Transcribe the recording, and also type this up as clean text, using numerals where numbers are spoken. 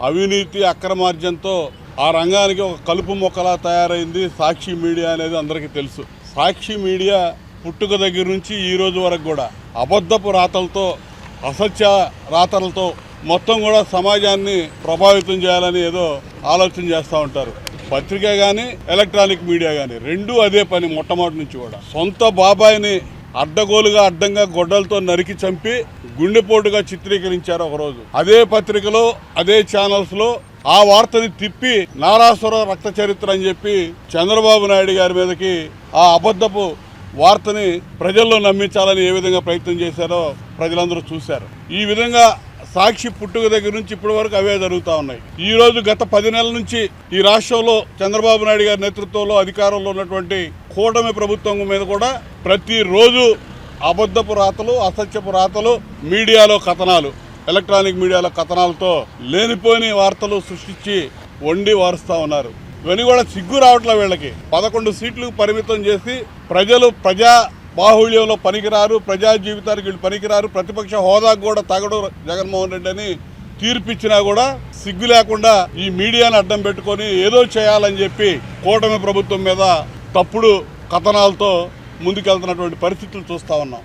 అవినీతి అక్రమార్జనతో ఆ రంగానికి ఒక కలుపు మొక్కలా తయారైంది సాక్షి మీడియా అనేది అందరికీ తెలుసు. సాక్షి మీడియా పుట్టుక దగ్గర నుంచి ఈ రోజు వరకు కూడా అబద్ధపు రాతలతో అసత్య రాతలతో మొత్తం కూడా సమాజాన్ని ప్రభావితం చేయాలని ఏదో ఆలోచన చేస్తూ ఉంటారు. పత్రిక కానీ ఎలక్ట్రానిక్ మీడియా కానీ రెండూ అదే పని. మొట్టమొదటి నుంచి కూడా సొంత బాబాయిని అడ్డంగా గొడ్డలతో నరికి చంపి గుండెపోటుగా చిత్రీకరించారు ఒకరోజు. అదే పత్రికలో అదే ఛానల్స్లో ఆ వార్తని తిప్పి నారాసుర రక్త చరిత్ర అని చెప్పి చంద్రబాబు నాయుడు గారి మీదకి ఆ అబద్ధపు వార్తని ప్రజల్లో నమ్మించాలని ఏ విధంగా ప్రయత్నం చేశారో ప్రజలందరూ చూశారు. ఈ విధంగా సాక్షి పుట్టుక దగ్గర నుంచి ఇప్పటి వరకు అవే జరుగుతూ ఉన్నాయి. ఈ రోజు గత 10 నెలల నుంచి ఈ రాష్ట్రంలో చంద్రబాబు నాయుడు గారి నేతృత్వంలో అధికారంలో ఉన్నటువంటి కూటమి ప్రభుత్వం మీద కూడా ప్రతిరోజు అబద్ధపు రాతలు అసత్యపు రాతలు మీడియాలో కథనాలు ఎలక్ట్రానిక్ మీడియాలో కథనాలతో లేనిపోని వార్తలు సృష్టించి వండి వారుస్తూ ఉన్నారు. ఇవన్నీ కూడా సిగ్గు రావట్లే వీళ్ళకి. 11 సీట్లకు పరిమితం చేసి ప్రజా బాహుళ్యంలో పనికిరారు, ప్రజా జీవితానికి వీళ్ళు పనికిరారు, ప్రతిపక్ష హోదాకు కూడా తగడు జగన్మోహన్ రెడ్డి అని తీర్పిచ్చినా కూడా సిగ్గు లేకుండా ఈ మీడియాను అడ్డం పెట్టుకొని ఏదో చేయాలని చెప్పి కూటమి ప్రభుత్వం మీద తప్పుడు కథనాలతో ముందుకెళ్తున్నటువంటి పరిస్థితులు చూస్తూ ఉన్నాం.